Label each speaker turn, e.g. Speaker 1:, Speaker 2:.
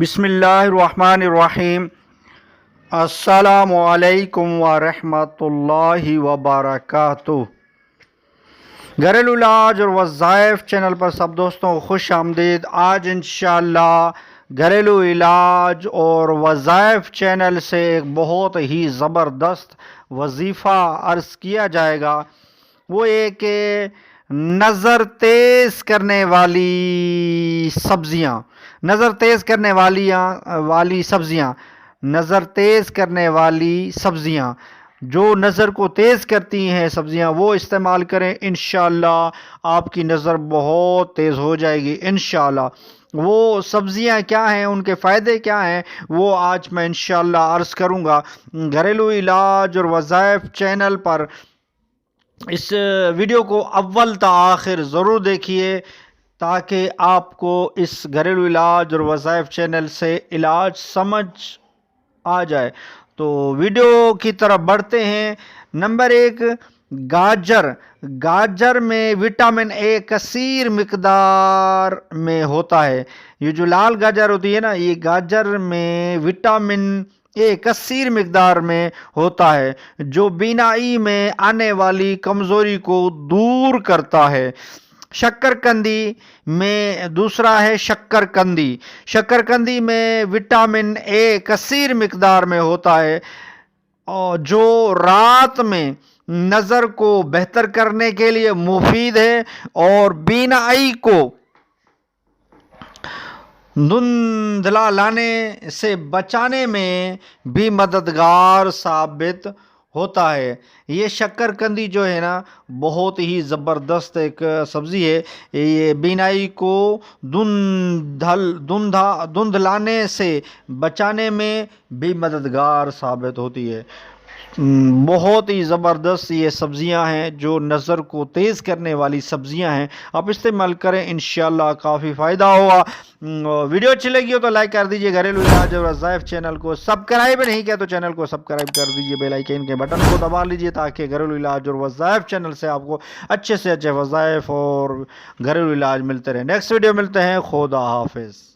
Speaker 1: بسم اللہ الرحمن الرحیم۔ السلام علیکم ورحمۃ اللہ وبرکاتہ۔ گھریلو علاج اور وظائف چینل پر سب دوستوں کو خوش آمدید۔ آج انشاءاللہ گھریلو علاج اور وظائف چینل سے ایک بہت ہی زبردست وظیفہ عرض کیا جائے گا۔ وہ یہ کہ نظر تیز کرنے والی سبزیاں، نظر تیز کرنے والی سبزیاں جو نظر کو تیز کرتی ہیں سبزیاں، وہ استعمال کریں۔ انشاءاللہ آپ کی نظر بہت تیز ہو جائے گی انشاءاللہ۔ وہ سبزیاں کیا ہیں، ان کے فائدے کیا ہیں، وہ آج میں انشاءاللہ عرض کروں گا۔ گھریلو علاج اور وظائف چینل پر اس ویڈیو کو اول تا آخر ضرور دیکھیے تاکہ آپ کو اس گھریلو علاج اور وظائف چینل سے علاج سمجھ آ جائے۔ تو ویڈیو کی طرف بڑھتے ہیں۔ نمبر 1، گاجر میں وٹامن اے کثیر مقدار میں ہوتا ہے۔ یہ جو لال گاجر ہوتی ہے نا، یہ گاجر میں وٹامن اے کثیر مقدار میں ہوتا ہے جو بینائی میں آنے والی کمزوری کو دور کرتا ہے۔ شکرکندی میں دوسرا ہے شکرکندی میں وٹامن اے کثیر مقدار میں ہوتا ہے جو رات میں نظر کو بہتر کرنے کے لیے مفید ہے اور بینائی کو دھندلا لانے سے بچانے میں بھی مددگار ثابت ہوتا ہے۔ یہ شکرکندی جو ہے نا، بہت ہی زبردست ایک سبزی ہے۔ یہ بینائی کو دھندلانے سے بچانے میں بھی مددگار ثابت ہوتی ہے۔ بہت ہی زبردست یہ سبزیاں ہیں جو نظر کو تیز کرنے والی سبزیاں ہیں۔ آپ استعمال کریں، انشاءاللہ کافی فائدہ ہوگا۔ ویڈیو اچھی لگی ہو تو لائک کر دیجئے۔ گھریلو علاج اور وظائف چینل کو سبسکرائب نہیں کیا تو چینل کو سبسکرائب کر دیجئے، بیل آئیکن کے بٹن کو دبا لیجئے تاکہ گھریلو علاج اور وظائف چینل سے آپ کو اچھے سے اچھے وظائف اور گھریلو علاج ملتے رہے۔ نیکسٹ ویڈیو ملتے ہیں۔ خدا حافظ۔